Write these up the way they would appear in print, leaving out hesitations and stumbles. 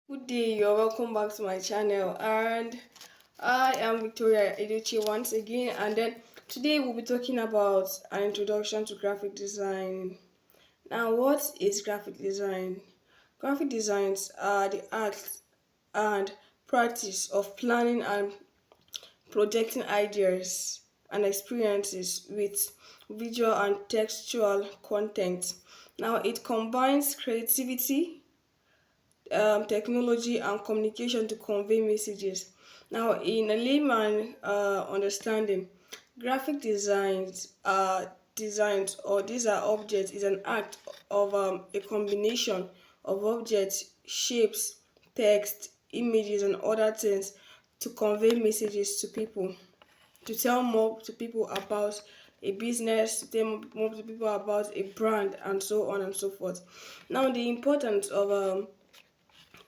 Good day, you're welcome back to my channel, and I am Victoria Edochie once again. And then today we'll be talking about an introduction to graphic design. Now, what is graphic design? Graphic designs are the art and practice of planning and projecting ideas and experiences with visual and textual content. Now, it combines creativity, technology and communication to convey messages. Now, in a layman understanding, graphic designs or these are objects is an act of a combination of objects, shapes, text, images, and other things to convey messages to people, to tell more to people about a business, to tell more to people about a brand, and so on and so forth. Now, the importance of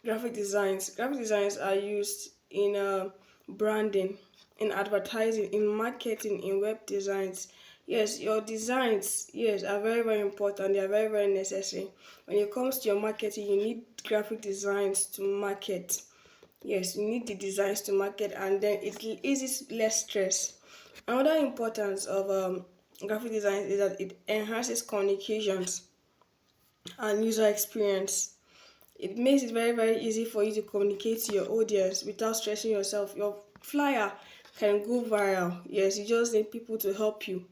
graphic designs are used in branding, in advertising, in marketing, in web designs. Yes, your designs, yes, are very, very important. They are very, very necessary. When it comes to your marketing, you need graphic designs to market. Yes, you need the designs to market, and then it eases less stress. Another importance of graphic design is that it enhances communications and user experience. It makes it very, very easy for you to communicate to your audience without stressing yourself. Your flyer can go viral. Yes, you just need people to help you.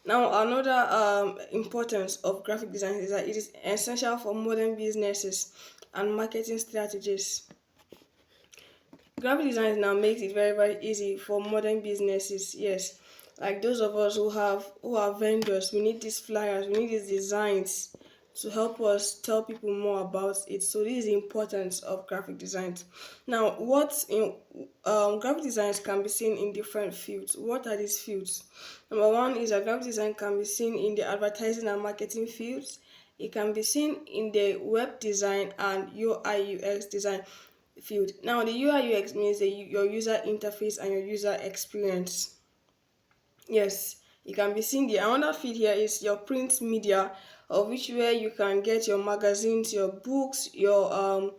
Now, another importance of graphic design is that it is essential for modern businesses and marketing strategies. Graphic design now makes it very, very easy for modern businesses. Yes, like those of us who are vendors, we need these flyers, we need these designs to help us tell people more about it. So this is the importance of graphic designs. Now, what in graphic designs can be seen in different fields. What are these fields? Number one is that graphic design can be seen in the advertising and marketing fields. It can be seen in the web design and UI UX design field. Now, the UI UX means your user interface and your user experience. Yes, you can be seen. The another field here is your print media, of which where you can get your magazines, your books, your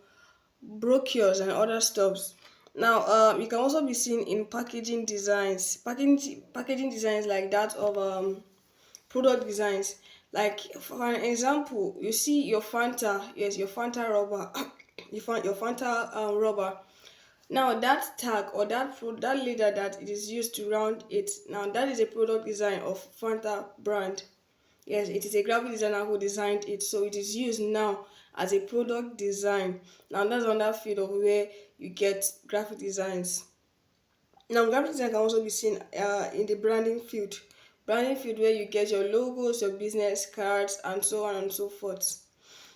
brochures, and other stuffs. Now, you can also be seen in packaging designs. Packaging designs like that of product designs. Like for an example, you see your Fanta, yes, your Fanta rubber, your Fanta rubber. Now that tag or that leader that it is used to round it. Now that is a product design of Fanta brand. Yes, it is a graphic designer who designed it, so it is used now as a product design. Now that's another field of where you get graphic designs. Now, graphic design can also be seen in the branding field. Branding field where you get your logos, your business cards, and so on and so forth.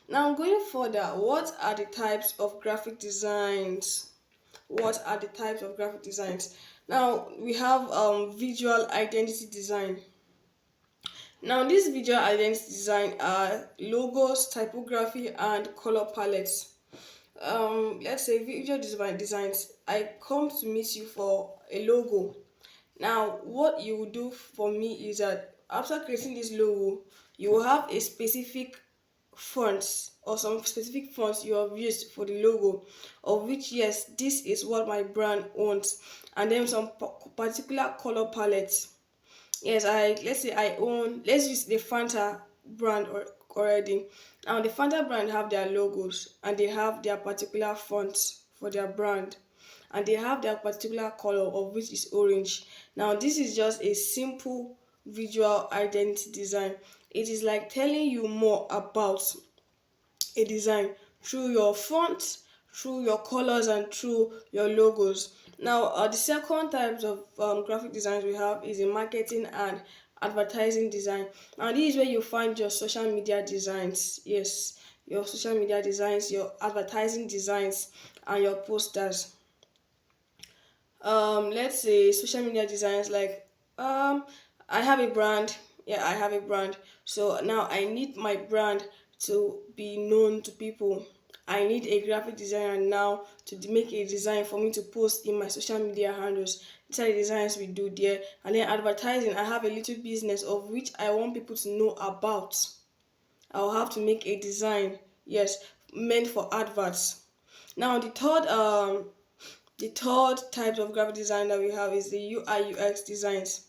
Now, going further, what are the types of graphic designs? What are the types of graphic designs? Now, we have visual identity design. Now, this visual identity design are logos, typography, and color palettes. Let's say visual design designs. I come to meet you for a logo. Now, what you will do for me is that after creating this logo, you will have a specific fonts or some specific fonts you have used for the logo, of which yes, this is what my brand owns, and then some particular color palettes. Yes, I let's say I own. Let's use the Fanta brand already. Now the Fanta brand have their logos and they have their particular fonts for their brand, and they have their particular color of which is orange. Now this is just a simple visual identity design. It is like telling you more about a design through your font, through your colors, and through your logos. Now, the second types of graphic designs we have is in marketing and advertising design. And this is where you find your social media designs. Yes, your social media designs, your advertising designs, and your posters. Let's say social media designs like I have a brand. Yeah, I have a brand, so now I need my brand to be known to people. I need a graphic designer now to make a design for me to post in my social media handles. These are the designs we do there. And then advertising, I have a little business of which I want people to know about. I'll have to make a design, yes, meant for adverts. Now the third type of graphic design that we have is the UI UX designs.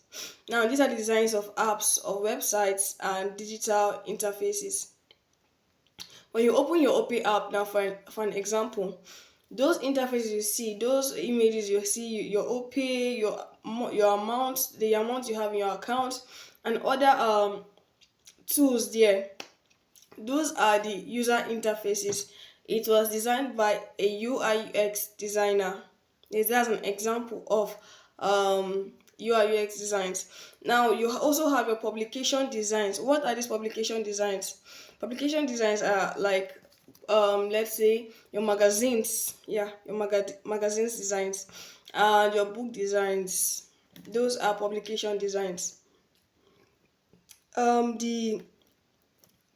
Now these are the designs of apps or websites and digital interfaces. When you open your OP app now, for an example, those interfaces you see, those images you see, your OP, your amount, the amount you have in your account, and other tools there, those are the user interfaces. It was designed by a UI UX designer. Yes, that's an example of UI UX designs. Now you also have your publication designs. What are these publication designs? Publication designs are like let's say your magazines, yeah, your magazines designs and your book designs. Those are publication designs. Um the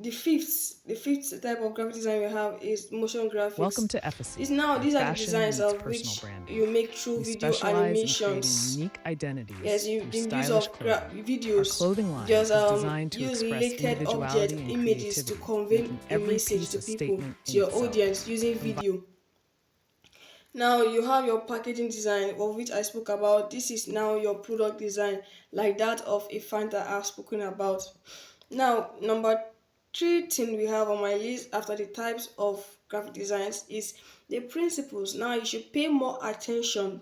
the fifth the fifth type of graphic design we have is motion Welcome graphics. to Efficy, where These are the fashion designs meets of personal which branding. you make through We video specialize in creating animations. unique identities Yes, you through the use stylish of clothing. Our videos. clothing line Just is designed to use express related individuality object and images to creativity, convey making a every message piece to a people, statement to in your itself. audience using video. Now you have your packaging design, of which I spoke about. This is now your product design, like that of a Fanta I've spoken about. Now, number three thing we have on my list after the types of graphic designs is the principles. Now you should pay more attention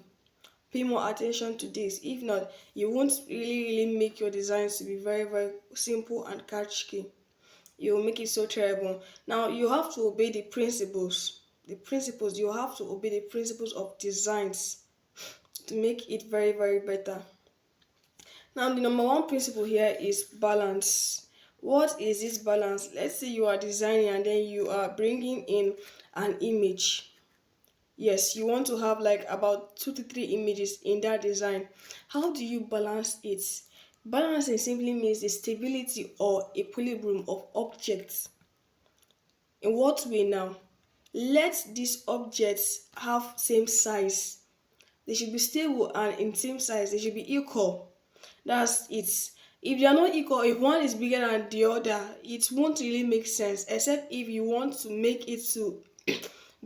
to this. If not, you won't really make your designs to be very, very simple and catchy. You will make it so terrible. Now you have to obey the principles. You have to obey the principles of designs to make it very, very better. Now the number one principle here is balance. What is this balance? Let's say you are designing and then you are bringing in an image. Yes, you want to have like about 2 to 3 images in that design. How do you balance it? Balancing simply means the stability or equilibrium of objects. In what way now? Let these objects have same size. They should be stable and in same size. They should be equal. That's it. If they are not equal, if one is bigger than the other, it won't really make sense. Except if you want to make it to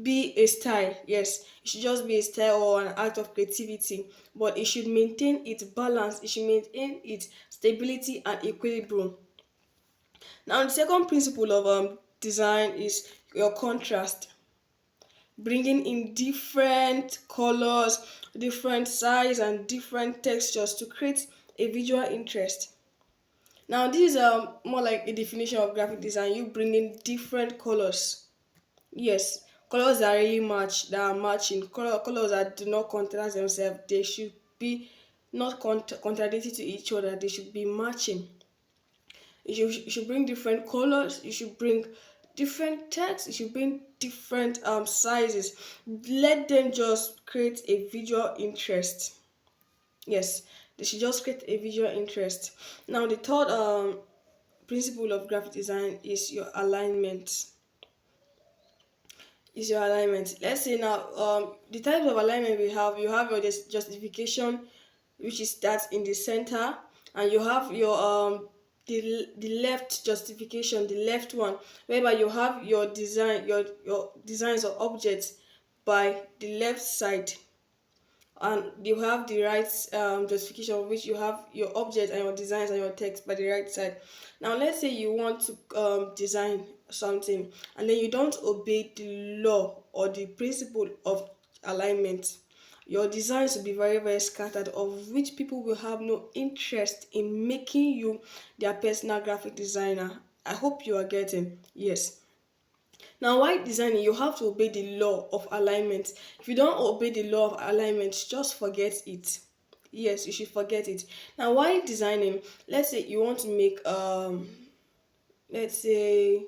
be a style. Yes, it should just be a style or an act of creativity. But it should maintain its balance. It should maintain its stability and equilibrium. Now, the second principle of design is your contrast, bringing in different colors, different size, and different textures to create a visual interest. Now, this is more like a definition of graphic design. You bring in different colors. Yes, colors that really match, that are matching. Colors that do not contrast themselves. They should be not contradictory to each other. They should be matching. You should bring different colors. You should bring different text. You should bring different sizes. Let them just create a visual interest. Yes, they should just create a visual interest. Now the third principle of graphic design is your alignment. Let's say now, the types of alignment we have, you have your justification, which is that in the center, and you have your the left justification, the left one, whereby you have your designs or objects by the left side, and you have the right justification, of which you have your object and your designs and your text by the right side. Now let's say you want to design something and then you don't obey the law or the principle of alignment. Your designs will be very, very scattered, of which people will have no interest in making you their personal graphic designer. I hope you are getting. Yes. Now, while designing, you have to obey the law of alignment. If you don't obey the law of alignment, just forget it. Yes, you should forget it. Now, while designing, let's say you want to make let's say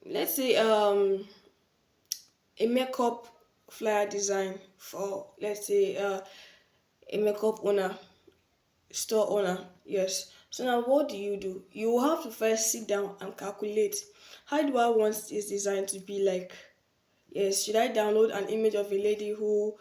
let's say a makeup flyer design for, let's say, a makeup owner, store owner. Yes. So now what do? You have to first sit down and calculate, how do I want this design to be like? Yes, should I download an image of a lady who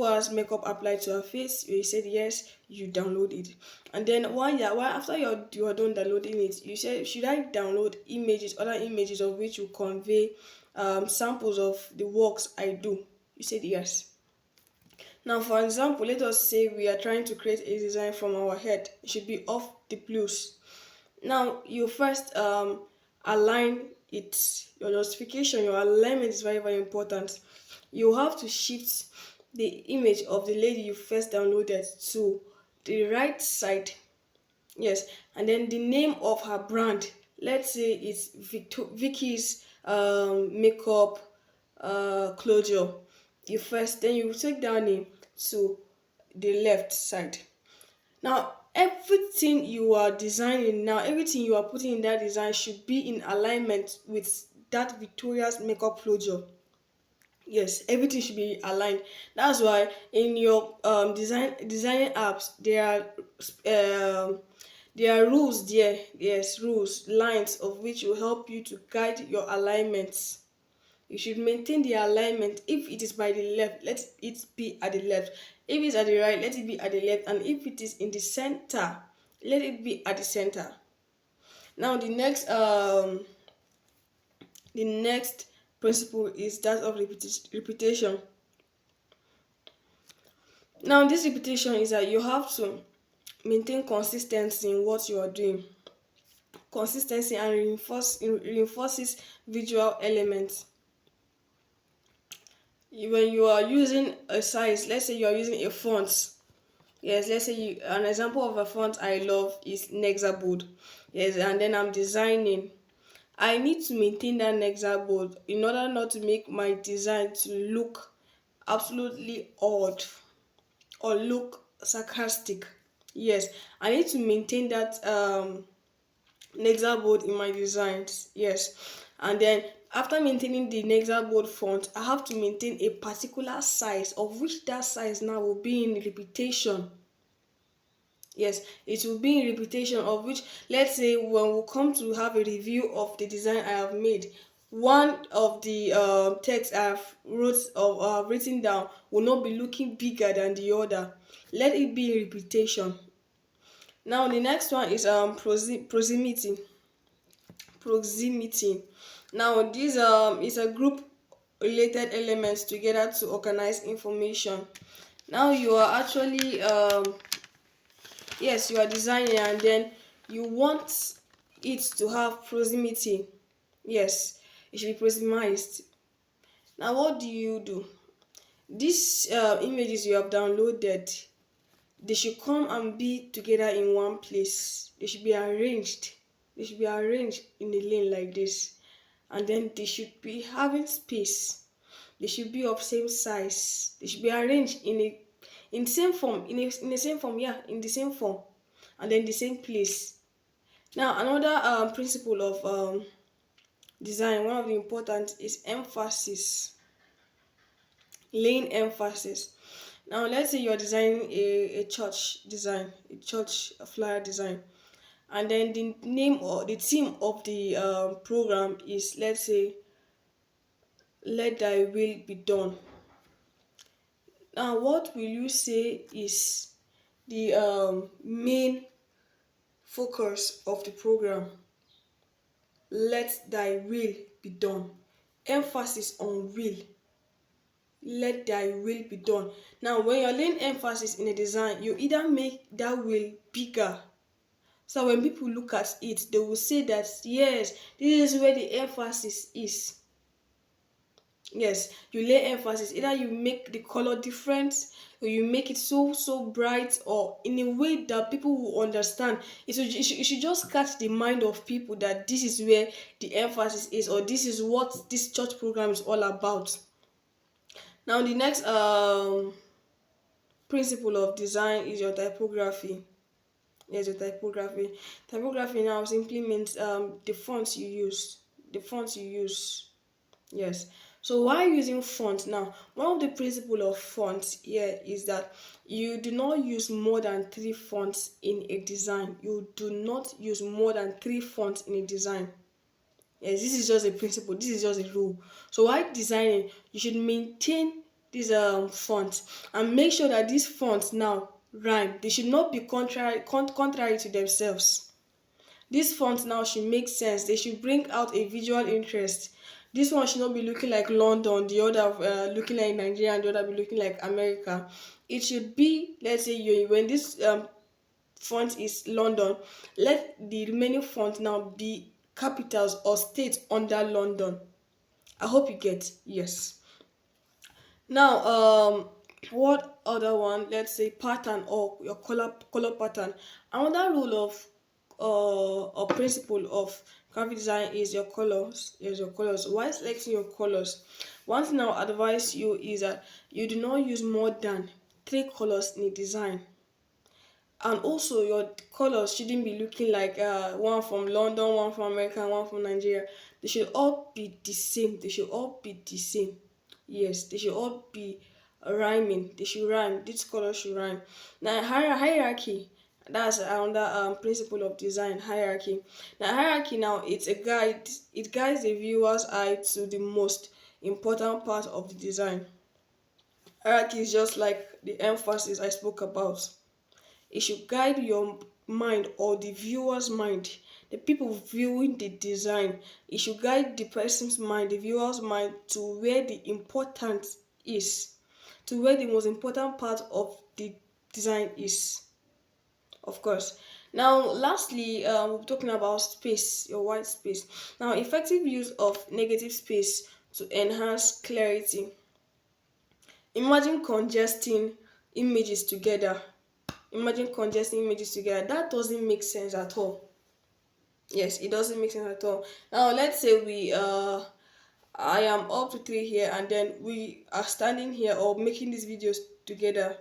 has makeup applied to her face? You said yes, you download it. And then while after you're done downloading it, you said, should I download images, other images of which will convey samples of the works I do? You said yes. Now, for example, let us say we are trying to create a design from our head. It should be off the blues. Now, you first align it. Your justification, your alignment is very, very important. You have to shift the image of the lady you first downloaded to the right side. Yes, and then the name of her brand. Let's say it's Vicky's makeup closure. You first, then you take that name to the left side. Now, everything you are designing now, everything you are putting in that design should be in alignment with that Victoria's makeup closure. Yes, everything should be aligned. That's why in your designing apps there are rules there. Yes, rules, lines of which will help you to guide your alignments. You should maintain the alignment. If it is by the left, let it be at the left. If it's at the right, let it be at the left. And if it is in the center, let it be at the center. Now the next principle is that of repetition. Now this repetition is that you have to maintain consistency in what you are doing. Consistency and reinforces visual elements. When you are using a size, let's say you are using a font. Yes, let's say an example of a font I love is Nexa bold. Yes, and then I'm designing. I need to maintain that Nexa bold in order not to make my design to look absolutely odd or look sarcastic. Yes, I need to maintain that Nexa board in my designs. Yes, and then after maintaining the Nexa board font, I have to maintain a particular size, of which that size now will be in repetition. Yes, it will be in repetition, of which, let's say when we come to have a review of the design I have made, one of the text I've written down will not be looking bigger than the other. Let it be in repetition. Now the next one is proximity. Proximity. Now this is a group related elements together to organize information. Now you are actually yes, you are designing, and then you want it to have proximity. Yes, it should be proximized. Now what do you do? These images you have downloaded, they should come and be together in one place. They should be arranged. They should be arranged in a lane like this. And then they should be having space. They should be of same size. They should be arranged in same form, in the same form, yeah, in the same form, and then the same place. Now another principle of design, one of the important is emphasis. Laying emphasis. Now let's say you're designing a church design, a church flyer design, and then the name or the theme of the program is, let's say, let thy will be done. Now what will you say is the main focus of the program? Let thy will be done. Emphasis on will. Let thy will be done. Now when you're laying emphasis in a design, you either make that will bigger, so when people look at it they will say that yes, this is where the emphasis is. Yes, you lay emphasis, either you make the color different, or you make it so bright, or in a way that people will understand. It should just catch the mind of people that this is where the emphasis is, or this is what this church program is all about. Now the next principle of design is your typography. Yes, your typography. Typography now simply means the fonts you use. The fonts you use. Yes. So why using font now? One of the principle of fonts here is that you do not use more than 3 fonts in a design. You do not use more than 3 fonts in a design. Yes, this is just a principle. This is just a rule. So while designing, you should maintain this font and make sure that these fonts now rhyme. They should not be contrary to themselves. These fonts now should make sense. They should bring out a visual interest. This one should not be looking like London, the other looking like Nigeria, and the other be looking like America. It should be, let's say you when this font is London, let the remaining font now be capitals or states under London. I hope you get. Yes. Now, what other one? Let's say pattern or your color pattern. Another rule of or principle of graphic design is your colors. Is your colors. While selecting your colors, one thing I'll advise you is that you do not use more than three colors in a design. And also your colors shouldn't be looking like one from London, one from America, and one from Nigeria. They should all be the same. They should all be the same. Yes, they should all be rhyming. They should rhyme. This color should rhyme. Now hierarchy. That's another principle of design, hierarchy. Now hierarchy now it's a guide. It guides the viewer's eye to the most important part of the design. Hierarchy is just like the emphasis I spoke about. It should guide your mind or the viewer's mind, the people viewing the design. It should guide the person's mind, the viewer's mind, to where the importance is, to where the most important part of the design is, of course. Now lastly, we're talking about space, your white space. Now effective use of negative space to enhance clarity. Imagine congesting images together. Imagine congesting images together. That doesn't make sense at all. Yes, it doesn't make sense at all. Now let's say we I am up to three here, and then we are standing here or making these videos together.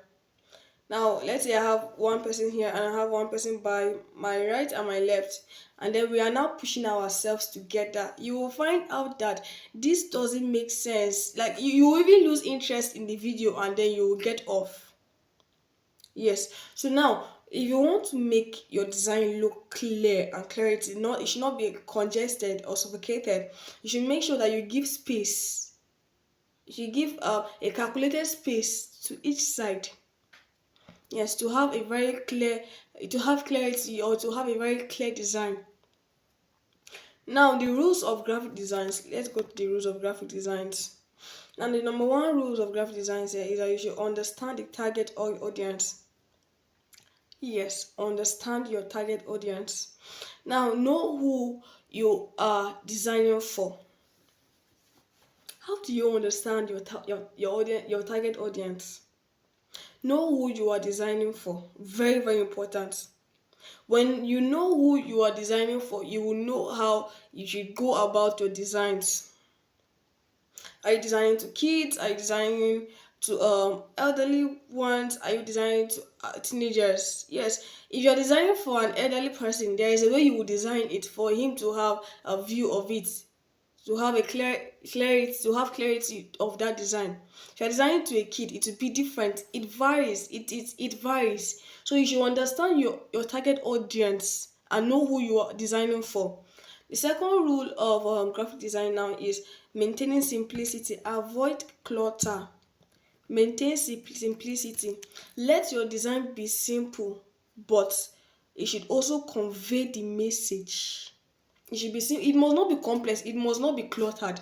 Now let's say I have one person here and I have one person by my right and my left, and then we are now pushing ourselves together. You will find out that this doesn't make sense. Like you will even lose interest in the video, and then you will get off. Yes. So now, if you want to make your design look clear and clarity, not it should not be congested or suffocated. You should make sure that you give space. You should give a calculated space to each side. Yes, to have a very clear, to have clarity or to have a very clear design. Now, the rules of graphic designs. Let's go to the rules of graphic designs. And the number one rules of graphic designs here is that you should understand the target audience. Yes, understand your target audience. Now, know who you are designing for. How do you understand your audience, your target audience? Know who you are designing for. Very, very important. When you know who you are designing for, you will know how you should go about your designs. Are you designing to kids? Are you designing to elderly ones? Are you designing to teenagers? Yes. If you're designing for an elderly person, there is a way you will design it for him to have a view of it, to have a clarity, to have clarity of that design. If you're designing to a kid, it will be different. It varies. It varies. So you should understand your target audience and know who you are designing for. The second rule of graphic design now is maintaining simplicity. Avoid clutter. Maintain simplicity. Let your design be simple, but it should also convey the message. It should be simple. It must not be complex. It must not be cluttered.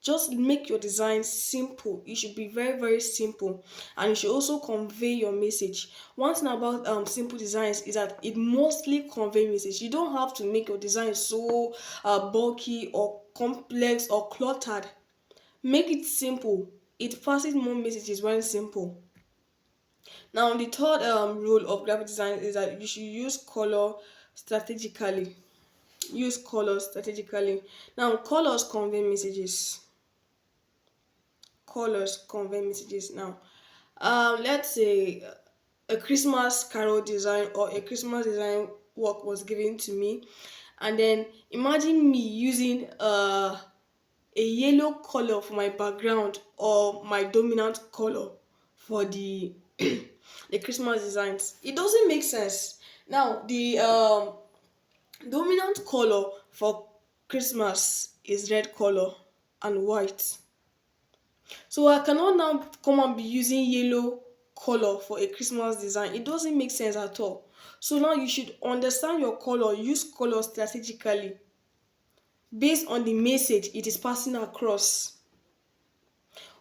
Just make your design simple. It should be very, very simple, and it should also convey your message. One thing about simple designs is that it mostly convey message. You don't have to make your design so bulky or complex or cluttered. Make it simple. It passes more messages when simple. Now the third rule of graphic design is that you should use color strategically. Use colors strategically. Now colors convey messages. Colors convey messages. Now let's say a Christmas carol design or a Christmas design work was given to me, and then imagine me using a yellow color for my background or my dominant color for the the Christmas designs. It doesn't make sense. Now the dominant color for Christmas is red color and white. So I cannot now come and be using yellow color for a Christmas design. It doesn't make sense at all. So now you should understand your color, use color strategically. based on the message it is passing across.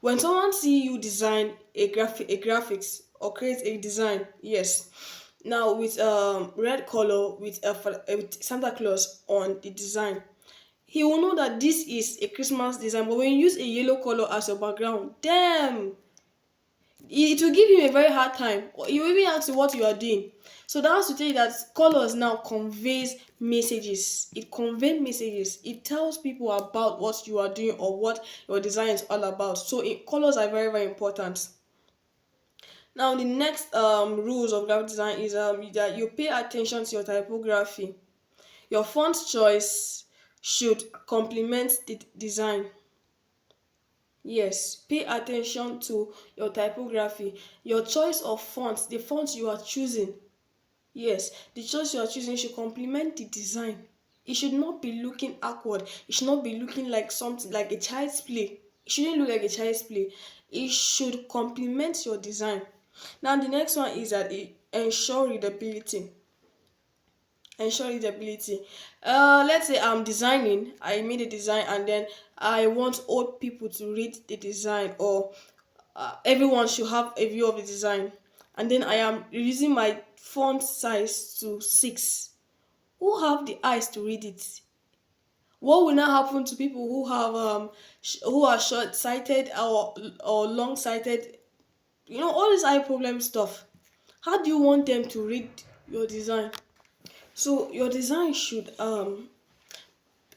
When someone see you design a graphics or create a design, yes, now with red color with with Santa Claus on the design, he will know that this is a Christmas design. But when you use a yellow color as your background, damn, it will give him a very hard time. He will even ask you what you are doing. So that's to tell you that colors now conveys messages. It conveys messages. It tells people about what you are doing or what your design is all about. So colors are very, very important. Now the next rules of graphic design is that you pay attention to your typography. Your font choice should complement the design. Yes, pay attention to your typography, your choice of fonts, the font you are choosing. Yes, the choice you are choosing should complement the design. It should not be looking awkward. It should not be looking like something like a child's play. It shouldn't look like a child's play. It should complement your design. Now the next one is that it ensure readability. Ensure readability. Let's say I'm designing, I made a design and then I want old people to read the design, or everyone should have a view of the design, and then I am reducing my font size to 6. Who have the eyes to read it? What will now happen to people who have who are short sighted or long sighted? All this eye problem stuff. How do you want them to read your design? So your design should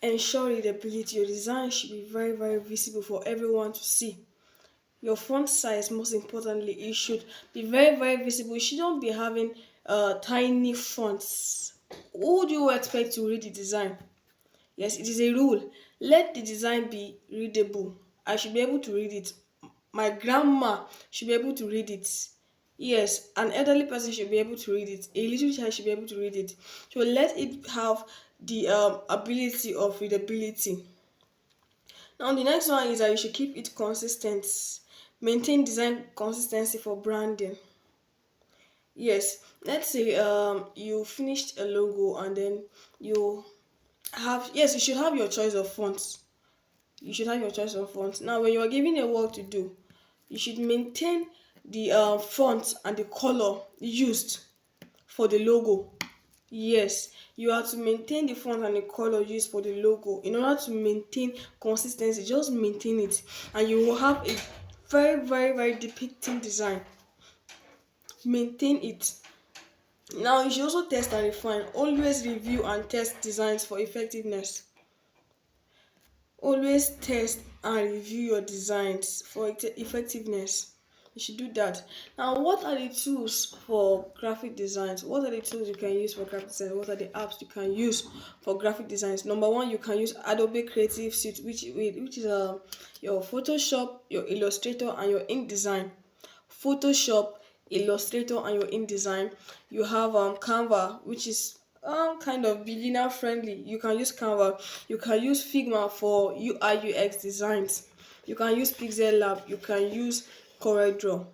ensure readability. Your design should be very, very visible for everyone to see. Your font size, most importantly, it should be very, very visible. You shouldn't be having tiny fonts. Who do you expect to read the design? Yes, it is a rule. Let the design be readable. I should be able to read it. My grandma should be able to read it. Yes, an elderly person should be able to read it. A little child should be able to read it. So let it have the ability of readability. Now the next one is that you should keep it consistent. Maintain design consistency for branding. Yes, let's say you finished a logo and then you you should have your choice of fonts. You should have your choice of fonts. Now when you are given a work to do, you should maintain the font and the color used for the logo. Yes, you have to maintain the font and the color used for the logo in order to maintain consistency. Just maintain it, and you will have a very, very, very depicting design. Maintain it. Now, you should also test and refine. Always review and test designs for effectiveness. Always test and review your designs for effectiveness. You should do that. Now, what are the tools for graphic designs? What are the tools you can use for graphic design? What are the apps you can use for graphic designs? Number one, you can use Adobe Creative Suite, which is your Photoshop, your Illustrator, and your InDesign. Photoshop, Illustrator, and your InDesign. You have Canva, which is kind of beginner friendly. You can use Canva. You can use Figma for UI UX designs. You can use Pixel Lab. You can use CorelDRAW.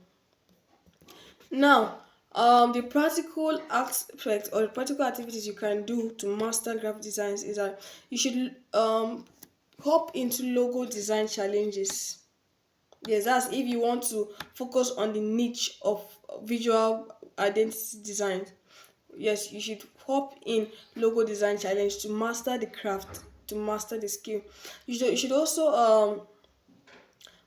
Now, the practical aspect or the practical activities you can do to master graphic designs is that you should hop into logo design challenges. Yes, that's if you want to focus on the niche of visual identity design. Yes, you should hop in logo design challenge to master the craft, to master the skill. You should also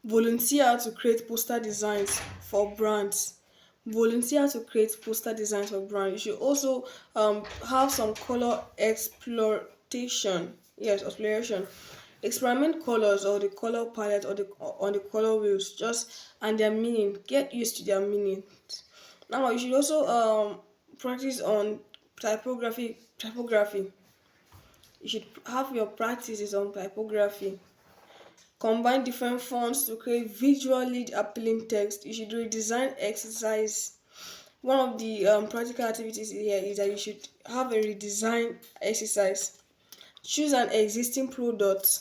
volunteer to create poster designs for brands. Volunteer to create poster designs for brands. You should also have some color exploitation. Yes, exploration. Experiment colors or the color palette or the on the color wheels, just and their meaning. Get used to their meaning. Now you should also practice on typography. You should have your practices on typography. Combine different fonts to create visually appealing text. You should redesign exercise. One of the practical activities here is that you should have a redesign exercise. Choose an existing product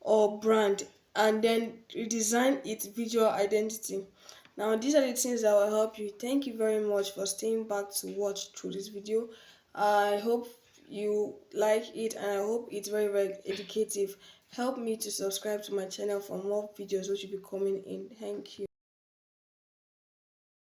or brand and then redesign its visual identity. Now these are the things that will help you. Thank you very much for staying back to watch through this video. I hope you like it, and I hope it's very, very educative. Help me to subscribe to my channel for more videos which will be coming in. Thank you.